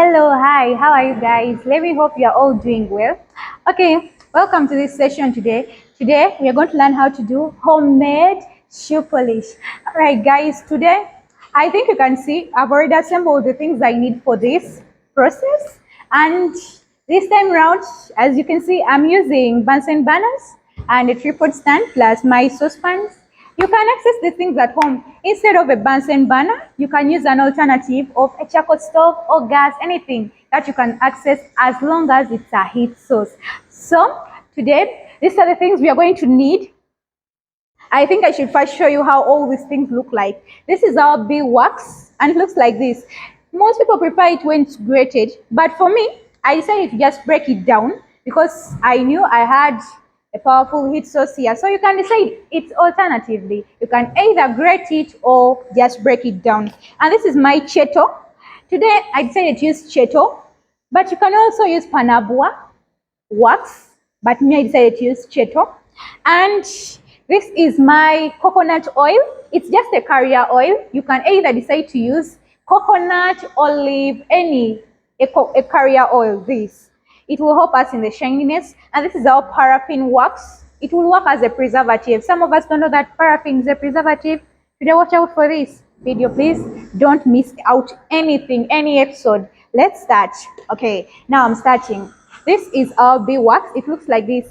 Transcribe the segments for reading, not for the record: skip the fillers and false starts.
Hello, hi, how are you guys? Let me hope you're all doing well. Okay, welcome to this session today. Today, we are going to learn how to do homemade shoe polish. All right, guys, today, I think you can see I've already assembled the things I need for this process. And this time around, as you can see, I'm using Bunsen burners and a tripod stand plus my saucepans. You can access the things at home. Instead of a Bunsen burner, you can use an alternative of a charcoal stove or gas, anything that you can access as long as it's a heat source. So today, these are the things we are going to need. I think I should first show you how all these things look like. This is our beeswax and it looks like this. Most people prefer it when it's grated, but for me, I decided to just break it down because I knew I had a powerful heat source here. So you can decide it alternatively. You can either grate it or just break it down. And this is my cheto. Today I decided to use cheto, but you can also use panabua wax, but me I decided to use cheto. And this is my coconut oil. It's just a carrier oil. You can either decide to use coconut, olive, a carrier oil, this. It will help us in the shininess. And this is our paraffin wax. It will work as a preservative. Some of us don't know that paraffin is a preservative. Today, watch out for this video, please. Don't miss out anything, any episode. Let's start. Okay, now I'm starting. This is our beeswax. It looks like this.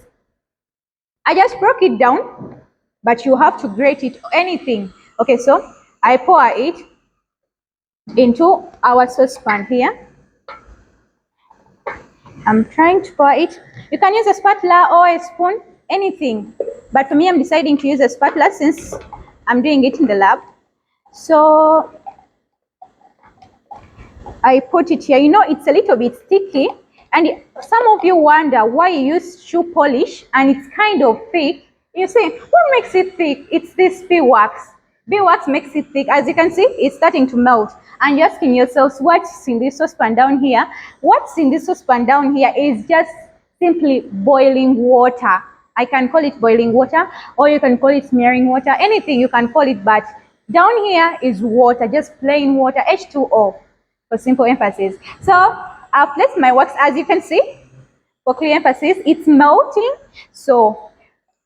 I just broke it down, but you have to grate it, anything. Okay, so I pour it into our saucepan here. I'm trying to pour it. You can use a spatula or a spoon, anything. But for me, I'm deciding to use a spatula since I'm doing it in the lab. So I put it here. You know, it's a little bit sticky. And some of you wonder why you use shoe polish and it's kind of thick. You say, what makes it thick? It's this beeswax. Beeswax makes it thick. As you can see, it's starting to melt. And you're asking yourselves, what's in this saucepan down here? What's in this saucepan down here is just simply boiling water. I can call it boiling water, or you can call it smearing water, anything you can call it, but down here is water, just plain water, H2O, for simple emphasis. So I've placed my wax, as you can see, for clear emphasis, it's melting. So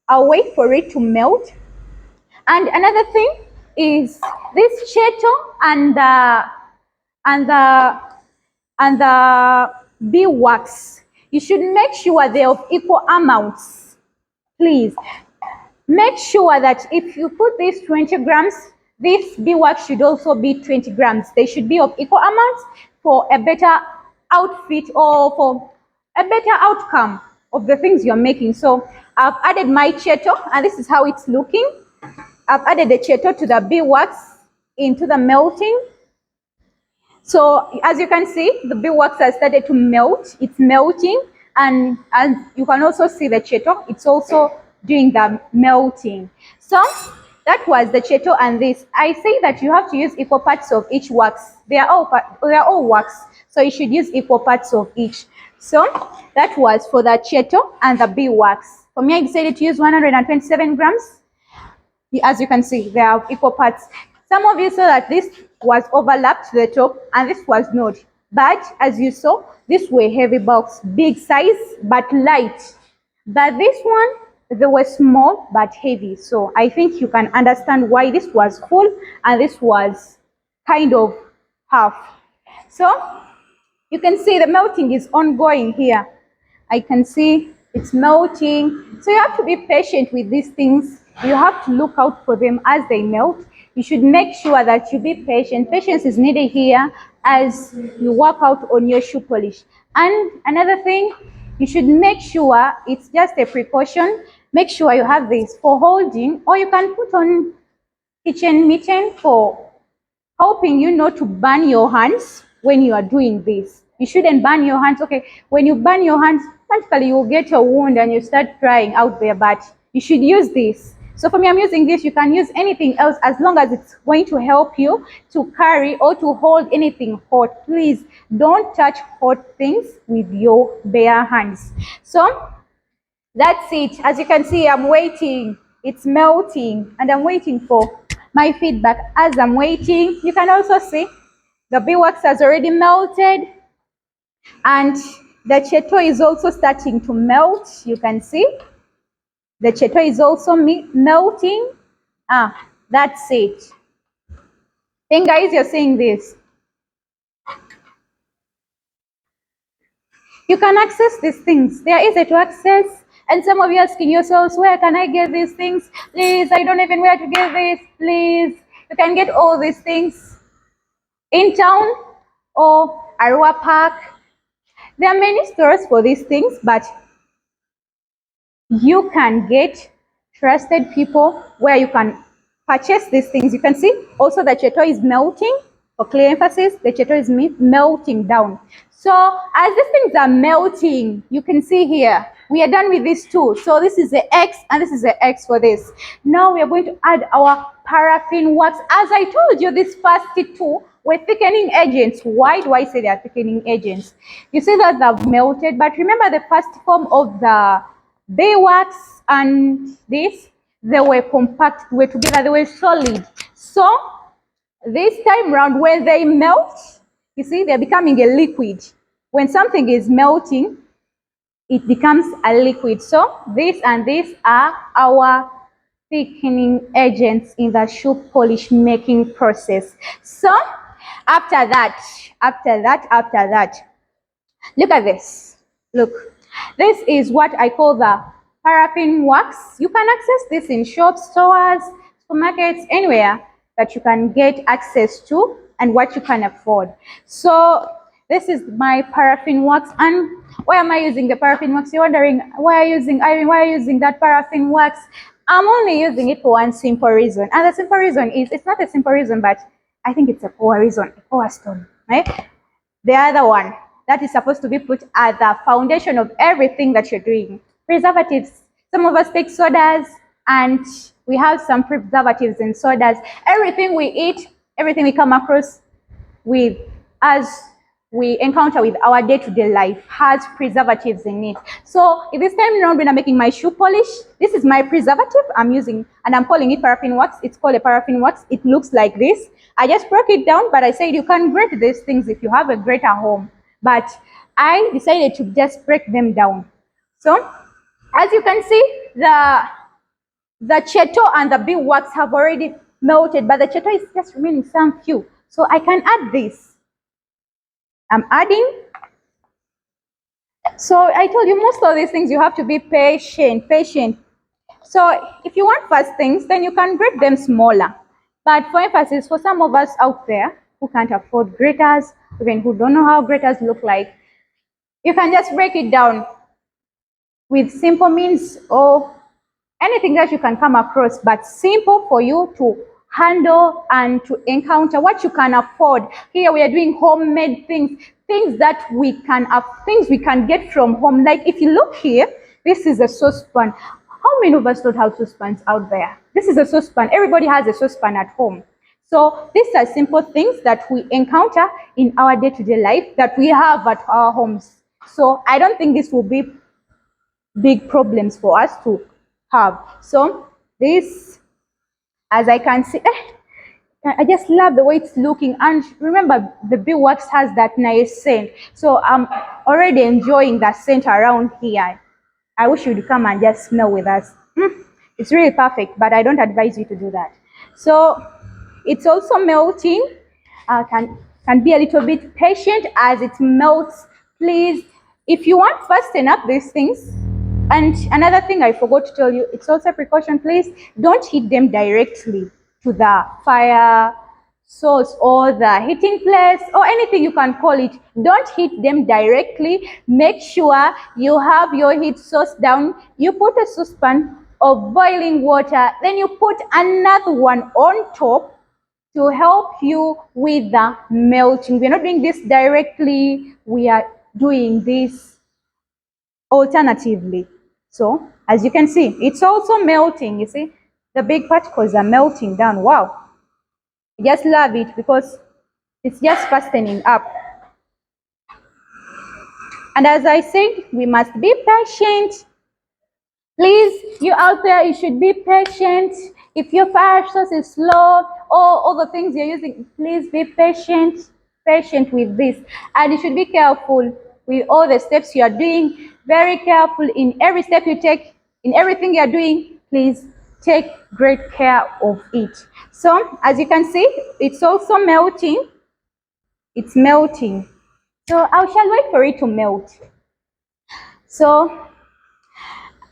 I'll wait for it to melt. And another thing is this cheto and the beeswax. You should make sure they're of equal amounts. Please make sure that if you put this 20 grams, this beeswax should also be 20 grams. They should be of equal amounts for a better outfit or for a better outcome of the things you're making. So I've added my cheto and this is how it's looking. I've added the cheto to the beeswax into the melting. So as you can see, the beeswax has started to melt. It's melting, and you can also see the cheto. It's also doing the melting. So that was the cheto and this. I say that you have to use equal parts of each wax. They are all wax, so you should use equal parts of each. So that was for the cheto and the beeswax. For me, I decided to use 127 grams. As you can see, they are equal parts. Some of you saw that this was overlapped to the top and this was not. But as you saw, these were heavy bulks, big size but light. But this one, they were small but heavy. So I think you can understand why this was full and this was kind of half. So you can see the melting is ongoing here. I can see it's melting. So you have to be patient with these things. You have to look out for them as they melt. You should make sure that you be patient. Patience is needed here as you work out on your shoe polish. And another thing, you should make sure, it's just a precaution, make sure you have this for holding, or you can put on kitchen mitten for helping you not to burn your hands when you are doing this. You shouldn't burn your hands. Okay, when you burn your hands, practically you will get a wound and you start crying out there, but you should use this. So for me, I'm using this. You can use anything else as long as it's going to help you to carry or to hold anything hot. Please don't touch hot things with your bare hands. So that's it. As you can see, I'm waiting. It's melting and I'm waiting for my feedback. As I'm waiting, you can also see the beeswax has already melted. And the cheto is also starting to melt. You can see the cheto is also melting. That's it. Then guys, you're seeing this. You can access these things. They are easy to access. And some of you asking yourselves, where can I get these things? Please, I don't even where to get this. Please, you can get all these things in town or Arua Park. There are many stores for these things, but you can get trusted people where you can purchase these things. You can see also the cheto is melting. For clear emphasis, the cheto is melting down. So as these things are melting, you can see here, we are done with these two. So this is the X and this is the X for this. Now we are going to add our paraffin wax. As I told you, these first two were thickening agents. Why do I say they are thickening agents? You see that they've melted, but remember the first form of the wax and this, they were compact, they were together, they were solid. So this time round, when they melt, you see, they're becoming a liquid. When something is melting, it becomes a liquid. So this and this are our thickening agents in the shoe polish making process. So after that, look at this. Look, this is what I call the paraffin wax. You can access this in shops, stores, supermarkets, anywhere that you can get access to and what you can afford. So this is my paraffin wax. And why am I using the paraffin wax? You're wondering, why are you using that paraffin wax? I'm only using it for one simple reason. And the simple reason is, it's not a simple reason, but I think it's a poor reason, a poor stone, right? The other one that is supposed to be put at the foundation of everything that you're doing. Preservatives. Some of us take sodas and we have some preservatives in sodas. Everything we eat, everything we come across with, as we encounter with our day-to-day life, has preservatives in it. So if this time around when I'm making my shoe polish, this is my preservative I'm using, and I'm calling it paraffin wax. It's called a paraffin wax. It looks like this. I just broke it down, but I said you can grate these things if you have a grater home. But I decided to just break them down. So as you can see, the cheto and the bee wax have already melted, but the cheto is just remaining some few. So I can add this. I'm adding. So I told you most of these things you have to be patient. So if you want fast things, then you can grate them smaller. But for emphasis, for some of us out there who can't afford graters, even who don't know how graters look like, you can just break it down with simple means or anything that you can come across, but simple for you to handle and to encounter, what you can afford. Here we are doing homemade things, things that we can get from home. Like if you look here, this is a saucepan. How many of us don't have saucepans out there? This is a saucepan. Everybody has a saucepan at home. So these are simple things that we encounter in our day-to-day life that we have at our homes. So I don't think this will be big problems for us to have. So this, as I can see, I just love the way it's looking. And remember, the bee wax has that nice scent. So I'm already enjoying that scent around here. I wish you'd come and just smell with us. It's really perfect, but I don't advise you to do that. So it's also melting. Can be a little bit patient as it melts. Please, if you want fasten up these things. And another thing I forgot to tell you, it's also a precaution. Please don't heat them directly to the fire source or the heating place or anything you can call it. Don't heat them directly. Make sure you have your heat source down. You put a saucepan of boiling water, then you put another one on top to help you with the melting. We're not doing this directly. We are doing this alternatively. So as you can see, it's also melting. You see, the big particles are melting down. Wow. I just love it because it's just fastening up. And as I said, we must be patient. Please, you out there, you should be patient. If your fire source is slow or all the things you're using, please be patient with this. And you should be careful. with all the steps you are doing. Very careful in every step you take, in everything you are doing. Please take great care of it. So as you can see, it's also melting. It's melting. So I shall wait for it to melt. So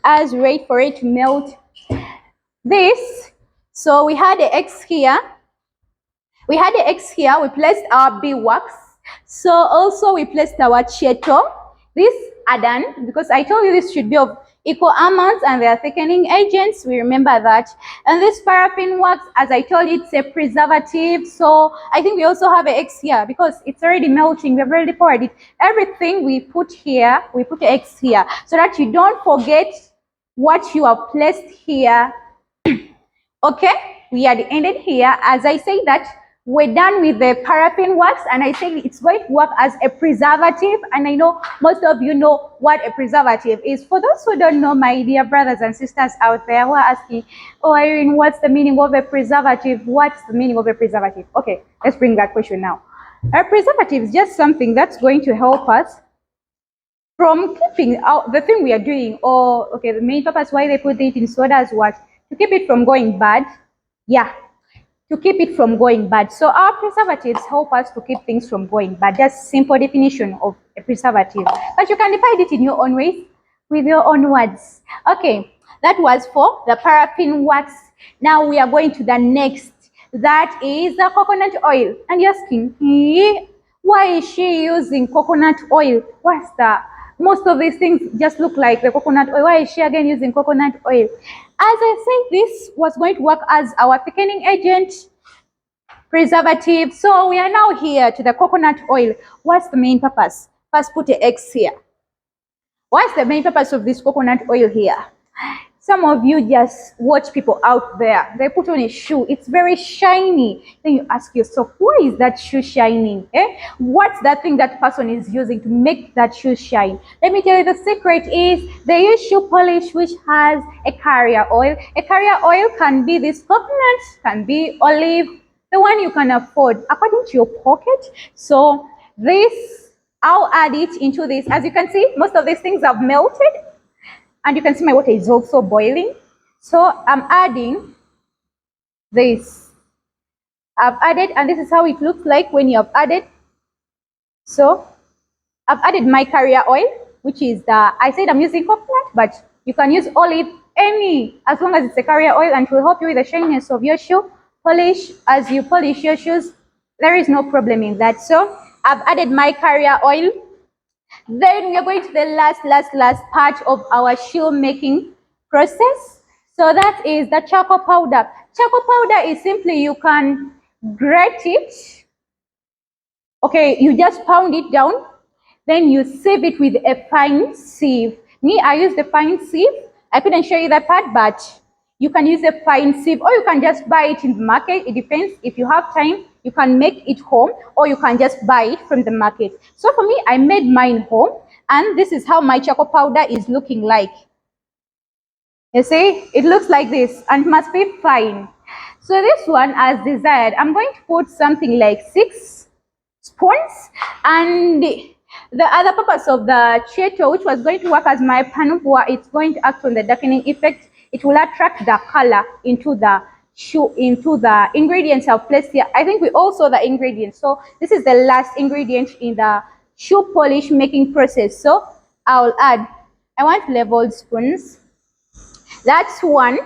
as we wait for it to melt, so we had the X here. We had the X here. We placed our beeswax. So also we placed our cheto. These are done because I told you this should be of equal amounts and they are thickening agents. We remember that. And this paraffin wax, as I told you, it's a preservative. So I think we also have an X here because it's already melting. We've already poured it. Everything we put here, we put the X here so that you don't forget what you have placed here. Okay, we are ended here. As I say that, we're done with the paraffin wax, and I say it's going to work as a preservative, and I know most of you know what a preservative is. For those who don't know, my dear brothers and sisters out there who are asking, oh Irene, what's the meaning of a preservative? What's the meaning of a preservative? Okay, let's bring that question now. A preservative is just something that's going to help us from keeping out the thing we are doing, or okay, the main purpose why they put it in soda is what? To keep it from going bad. Yeah, to keep it from going bad. So our preservatives help us to keep things from going bad. Just simple definition of a preservative. But you can define it in your own ways, with your own words. Okay, that was for the paraffin wax. Now we are going to the next. That is the coconut oil. And you're asking, why is she using coconut oil? What's the most of these things just look like the coconut oil. Why is she again using coconut oil? As I say, this was going to work as our thickening agent, preservative. So we are now here to the coconut oil. What's the main purpose? First, put the X here. What's the main purpose of this coconut oil here? Some of you just watch people out there. They put on a shoe. It's very shiny. Then you ask yourself, why is that shoe shining? What's that thing that person is using to make that shoe shine? Let me tell you, the secret is they use shoe polish which has a carrier oil. A carrier oil can be this coconut, can be olive, the one you can afford according to your pocket. So this, I'll add it into this. As you can see, most of these things have melted. And you can see my water is also boiling. So I'm adding this. I've added, and this is how it looks like when you have added. So I've added my carrier oil, which is I said I'm using coconut, but you can use olive, any, as long as it's a carrier oil, and it will help you with the shininess of your shoe polish. As you polish your shoes, there is no problem in that. So I've added my carrier oil. Then we are going to the last part of our shoe making process. So that is the charcoal powder. Charcoal powder is simply you can grate it. Okay, you just pound it down. Then you sieve it with a fine sieve. Me, I use the fine sieve. I couldn't show you that part, but you can use a fine sieve, or you can just buy it in the market. It depends. If you have time, you can make it home, or you can just buy it from the market. So for me, I made mine home, and this is how my charcoal powder is looking like. You see, it looks like this, and must be fine. So this one, as desired, I'm going to put something like 6 spoons, and the other purpose of the cheto, which was going to work as my panubua, it's going to act on the darkening effect. It will attract the color into the shoe, into the ingredients I've placed here. I think we all saw the ingredients. So this is the last ingredient in the shoe polish making process. So I'll add, I want leveled spoons. That's 1.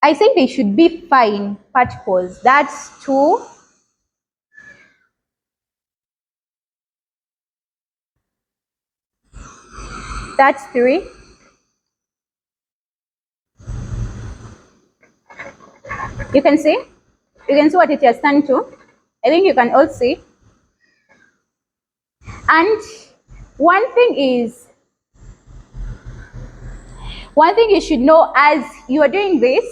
I think they should be fine particles. That's 2. That's 3. You can see what it has turned to. I think you can all see. And one thing you should know as you are doing this,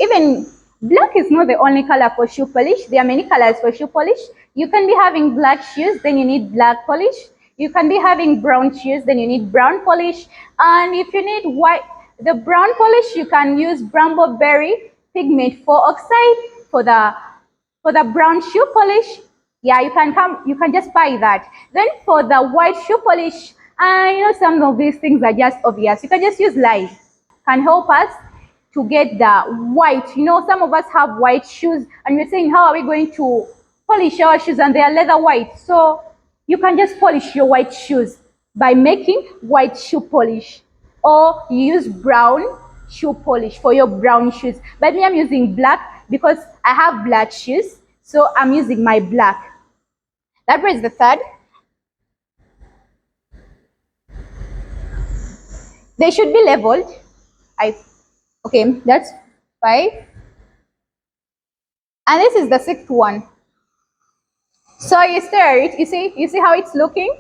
even black is not the only color for shoe polish. There are many colors for shoe polish. You can be having black shoes, then you need black polish. You can be having brown shoes, then you need brown polish. And if you need the brown polish, you can use berry pigment for oxide. For the brown shoe polish, Yeah, you can just buy that. Then for the white shoe polish, I know some of these things are just obvious. You can just use lime. Can help us to get the white. You know, some of us have white shoes and we're saying, how are we going to polish our shoes and they are leather white? So you can just polish your white shoes by making white shoe polish, or you use brown shoe polish for your brown shoes. But me, I'm using black because I have black shoes, so I'm using my black. That was the third. They should be leveled. I Okay, that's 5. And this is the 6th one. So you stare it, you see how it's looking?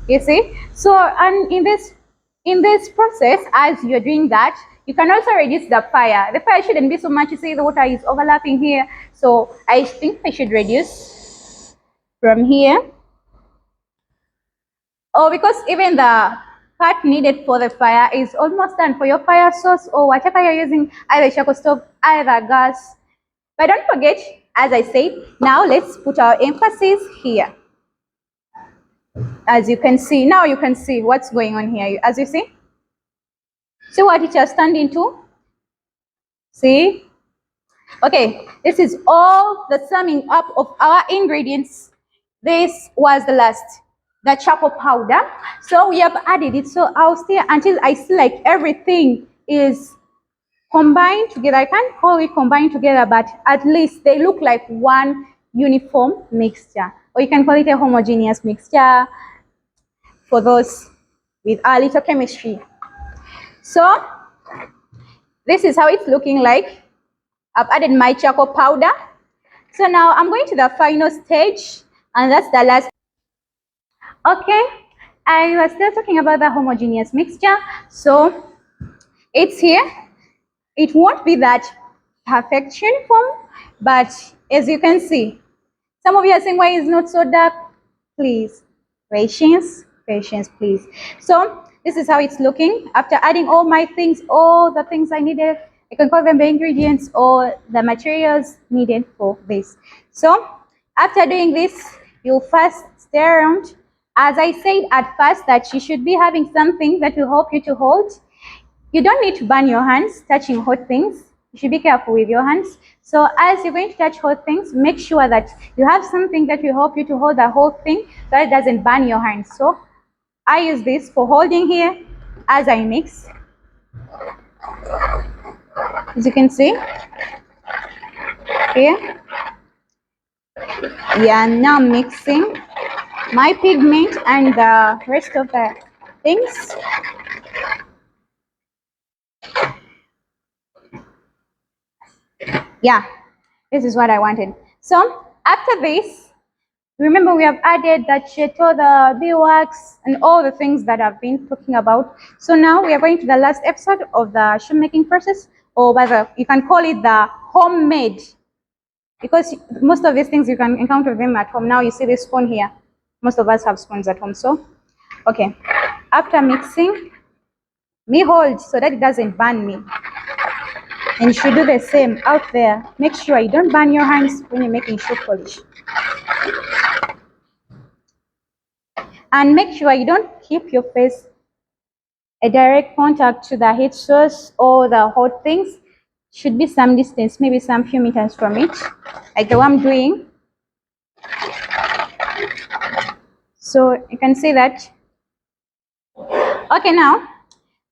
You see? So, and in this process, as you're doing that, you can also reduce the fire. The fire shouldn't be so much. You see the water is overlapping here. So I think I should reduce from here. Oh, because even the part needed for the fire is almost done for your fire source or whatever you're using, either charcoal stove, either gas. But don't forget, as I said, now let's put our emphasis here. As you can see, now you can see what's going on here. As you see what it has turned into. See? Okay, this is all the summing up of our ingredients. This was the last, the charcoal powder. So we have added it. So I'll stay until I see like everything is combined together. I can't call it combined together, but at least they look like one uniform mixture. Or you can call it a homogeneous mixture for those with a little chemistry. So this is how it's looking like. I've added my charcoal powder. So now I'm going to the final stage, and that's the last. Okay, I was still talking about the homogeneous mixture. So it's here. It won't be that perfection form, but as you can see, some of you are saying why it's not so dark. Please, patience, patience, please. So this is how it's looking after adding all my things, all the things I needed. I can call them the ingredients or the materials needed for this. So after doing this, you'll first stir around. As I said at first, that you should be having something that will help you to hold. You don't need to burn your hands touching hot things. You should be careful with your hands. So as you're going to touch hot things, make sure that you have something that will help you to hold the whole thing so it doesn't burn your hands. So I use this for holding here as I mix. As you can see here. Yeah, now mixing my pigment and the rest of the things. Yeah, this is what I wanted. So after this, remember we have added the cheto, the beeswax, and all the things that I've been talking about. So now we are going to the last episode of the shoemaking process, or whether you can call it the homemade, because most of these things you can encounter them at home. Now you see this spoon here. Most of us have spoons at home. So, okay, after mixing, me hold so that it doesn't burn me. And you should do the same out there. Make sure you don't burn your hands when you're making shoe polish. And make sure you don't keep your face a direct contact to the heat source or the hot things. Should be some distance, maybe some few meters from it, like the one I'm doing. So you can see that. Okay, now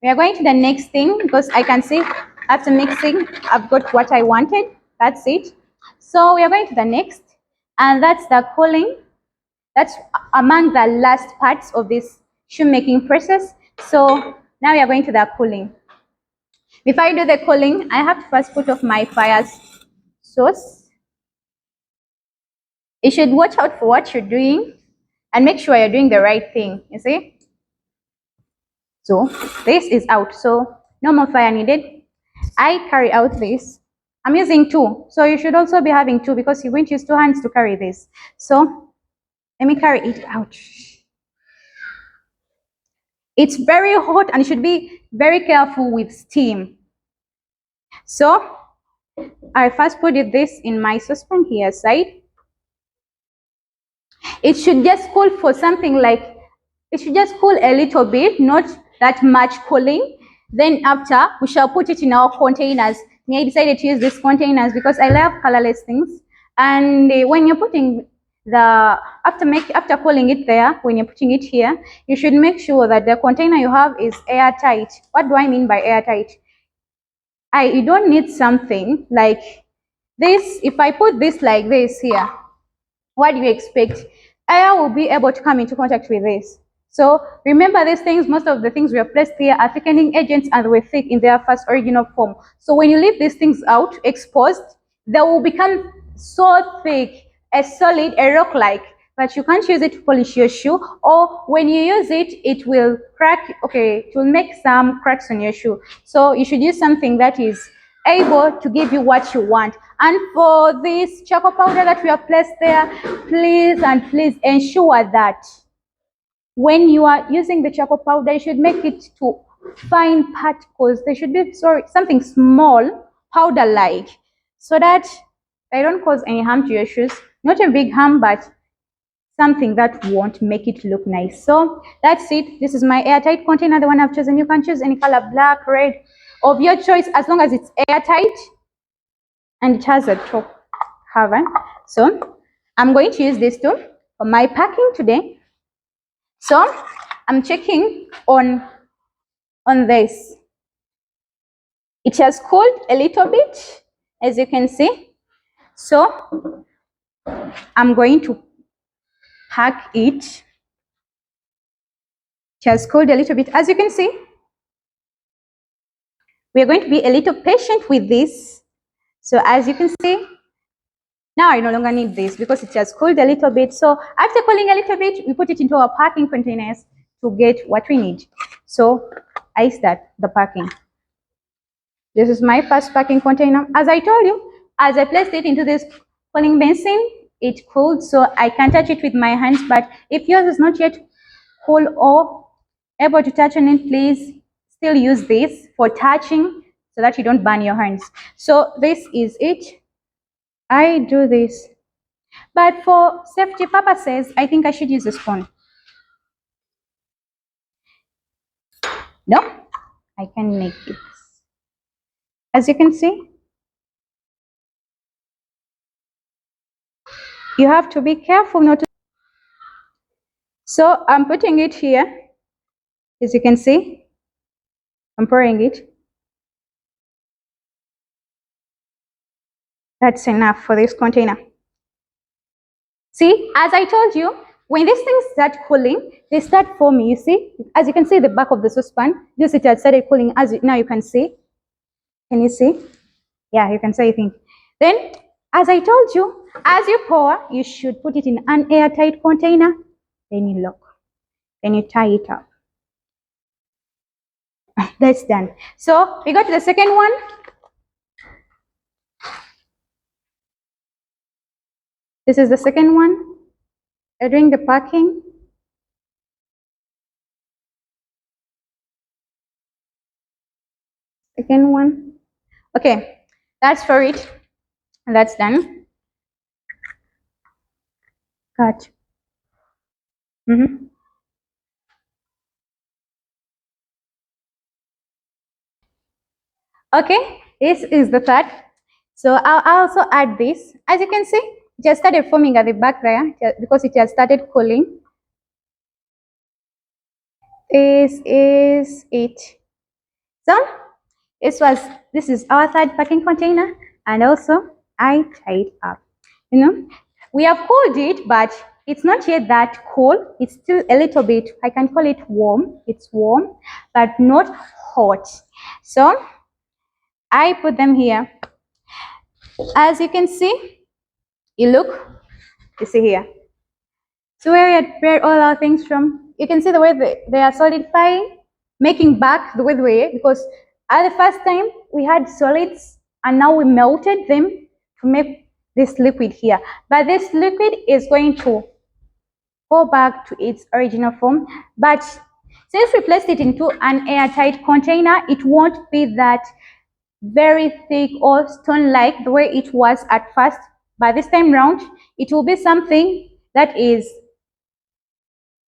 we are going to the next thing, because I can see after mixing I've got what I wanted. That's it. So we are going to the next, and that's the cooling. That's among the last parts of this shoemaking process. So now we are going to the cooling. Before I do the cooling, I have to first put off my fire source. You should watch out for what you're doing and make sure you're doing the right thing, you see? So this is out, so no more fire needed. I carry out this. I'm using 2, so you should also be having 2, because you're going to use 2 hands to carry this. So let me carry it out. It's very hot and you should be very careful with steam. So I first put this in my saucepan here side. It should just cool for something like, it should just cool a little bit, not that much cooling. Then after, we shall put it in our containers. I decided to use these containers because I love colorless things. And when you're putting the, after cooling it there, when you're putting it here, you should make sure that the container you have is airtight. What do I mean by airtight? You don't need something like this. If I put this like this here, what do you expect? Air will be able to come into contact with this. So remember these things, most of the things we have placed here are thickening agents and were thick in their first original form. So when you leave these things out, exposed, they will become so thick, a solid, a rock-like, that you can't use it to polish your shoe, or when you use it, it will crack, okay, it will make some cracks on your shoe. So you should use something that is able to give you what you want. And for this charcoal powder that we have placed there, please and please ensure that when you are using the charcoal powder, you should make it to fine particles. They should be, sorry, something small, powder-like, so that they don't cause any harm to your shoes. Not a big harm, but something that won't make it look nice. So that's it. This is my airtight container, the one I've chosen. You can choose any color, black, red, of your choice, as long as it's airtight and it has a top cover. So I'm going to use this tool for my packing today. So I'm checking on this. It has cooled a little bit, as you can see. So I'm going to pack it. It has cooled a little bit, as you can see. We are going to be a little patient with this. So as you can see, now I no longer need this because it has cooled a little bit. So after cooling a little bit, we put it into our packing containers to get what we need. So I start the packing. This is my first packing container. As I told you, as I placed it into this cooling basin, it cooled, so I can touch it with my hands. But if yours is not yet cool or able to touch on it, please still use this for touching so that you don't burn your hands. So this is it. I do this, but for safety purposes, I think I should use a spoon. No, I can make it. As you can see, you have to be careful not to. So I'm putting it here. As you can see, I'm pouring it. That's enough for this container. See, as I told you, when these things start cooling, they start forming. You see, as you can see, the back of the saucepan, this it had started cooling. Now you can see. Can you see? Yeah, you can see, I think. Then, as I told you, as you pour, you should put it in an airtight container. Then you lock. Then you tie it up. That's done. So we go to the second one. This is the second one. Doing the packing. Second one. Okay, that's for it. And that's done. Cut. Okay, this is the third. So I'll also add this. As you can see, it just started forming at the back there because it has started cooling. This is it. So this is our third packing container, and also I tied up. You know, we have cooled it, but it's not yet that cool. It's still a little bit, I can call it warm. It's warm, but not hot. So I put them here. As you can see, you see here. So where we had prepared all our things from, you can see the way they are solidifying, making back the way they were, because at the first time we had solids and now we melted them to make this liquid here. But this liquid is going to go back to its original form. But since we placed it into an airtight container, it won't be that very thick or stone-like the way it was at first. But this time round, it will be something that is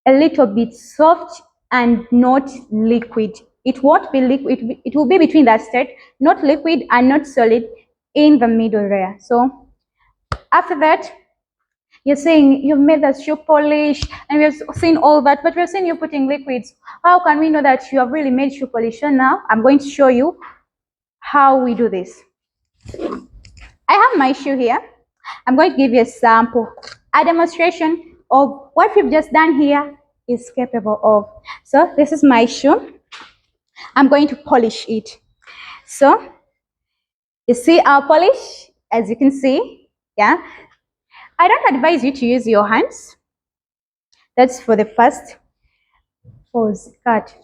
a little bit soft and not liquid. It won't be liquid, it will be between that state, not liquid and not solid, in the middle there. So after that, you're saying you've made the shoe polish and we've seen all that, but we're saying you're putting liquids. How can we know that you have really made shoe polish? So now I'm going to show you how we do this. I have my shoe here. I'm going to give you a sample, a demonstration of what we've just done here is capable of. So this is my shoe. I'm going to polish it. So you see our polish, as you can see, yeah. I don't advise you to use your hands. That's for the first pause, cut.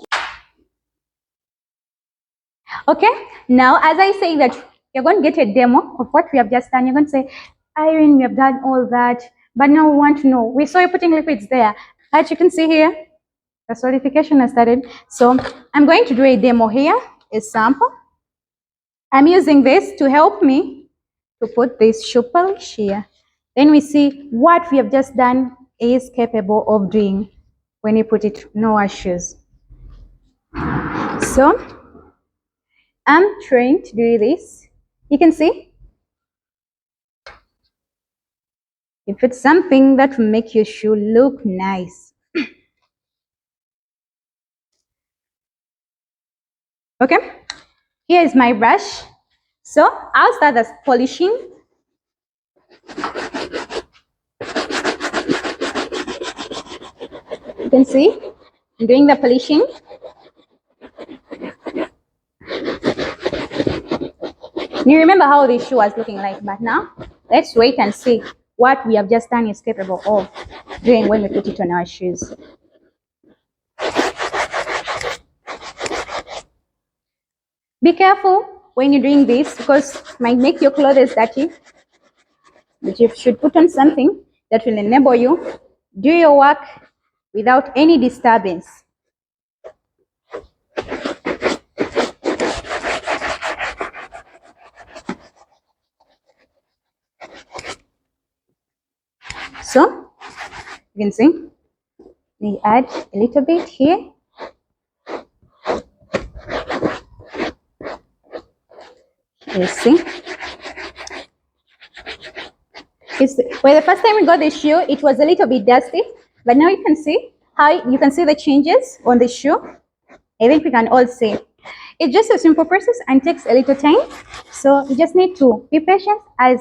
Okay, now as I say that, you're going to get a demo of what we have just done. You're going to say, Irene, we have done all that, but now we want to know. We saw you putting liquids there. As you can see here, the solidification has started. So I'm going to do a demo here, a sample. I'm using this to help me to put this shoe polish here. Then we see what we have just done is capable of doing when you put it on our shoes. So I'm trying to do this. You can see if it's something that will make your shoe look nice. Okay, here is my brush. So I'll start the polishing. You can see I'm doing the polishing. You remember how this shoe was looking like, but now let's wait and see what we have just done is capable of doing when we put it on our shoes. Be careful when you're doing this because it might make your clothes dirty. But you should put on something that will enable you do your work without any disturbance. So you can see we add a little bit here. You see, well, the first time we got the shoe, it was a little bit dusty, but now you can see how you can see the changes on the shoe. I think we can all see. It's just a simple process and takes a little time. So you just need to be patient. As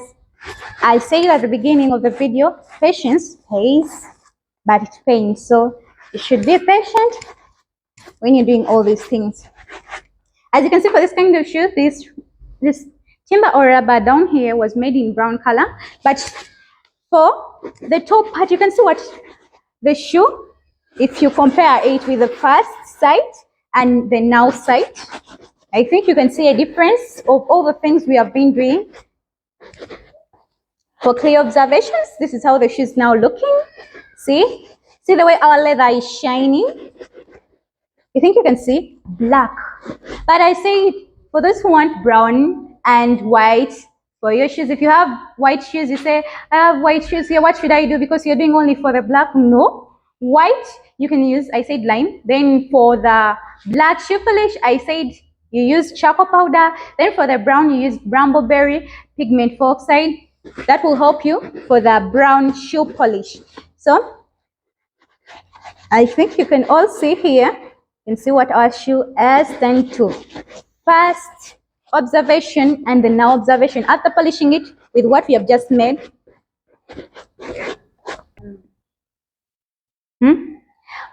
I said at the beginning of the video, patience pays, but it pains. So you should be patient when you're doing all these things. As you can see for this kind of shoe, this timber or rubber down here was made in brown color, but for the top part, you can see what the shoe, if you compare it with the first side and the now side, I think you can see a difference of all the things we have been doing. For clear observations, this is how the shoe is now looking. See the way our leather is shining. You think you can see black, but I say for those who want brown and white for your shoes, if you have white shoes, you say, I have white shoes here, what should I do? Because you're doing only for the black. No, white you can use, I said lime. Then for the black shoe polish, I said you use charcoal powder. Then for the brown, you use brambleberry pigment oxide. That will help you for the brown shoe polish. So I think you can all see here and see what our shoe has done to. First observation and the now observation after polishing it with what we have just made.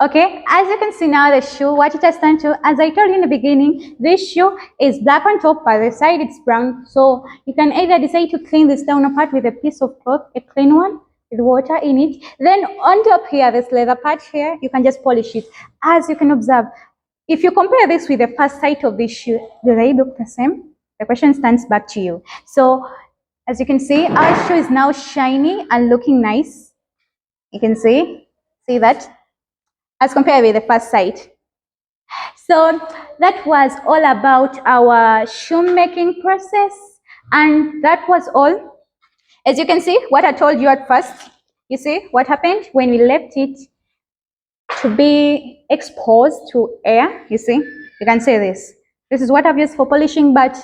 Okay, as you can see now the shoe, what it has done to, as I told you in the beginning, this shoe is black on top, by the side it's brown. So you can either decide to clean this down apart with a piece of cloth, a clean one, with water in it. Then on top here, this leather part here, you can just polish it. As you can observe, if you compare this with the first sight of this shoe, do they look the same? The question stands back to you. So as you can see, our shoe is now shiny and looking nice. You can see that as compared with the first sight. So that was all about our shoemaking process, and that was all. As you can see, what I told you at first, you see what happened when we left it to be exposed to air. You see, you can see this. This is what I've used for polishing, but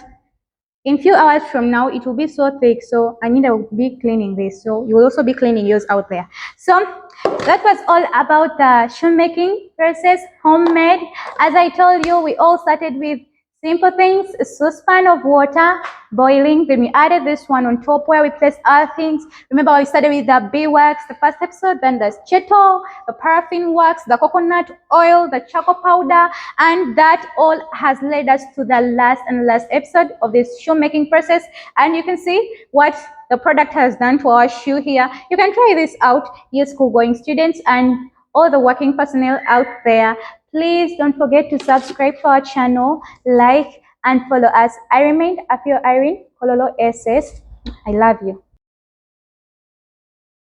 in few hours from now it will be so thick, so I need to be cleaning this. So you will also be cleaning yours out there. So that was all about the shoemaking process, homemade. As I told you, we all started with simple things: a saucepan of water boiling, then we added this one on top where we placed other things. Remember, we started with the beeswax, the first episode, then the chetol, the paraffin wax, the coconut oil, the charcoal powder, and that all has led us to the last episode of this shoemaking process. And you can see what the product has done to our shoe here. You can try this out, you school-going students and all the working personnel out there. Please don't forget to subscribe to our channel, like, and follow us. I remain Afio Irene Kololo S.S. I love you.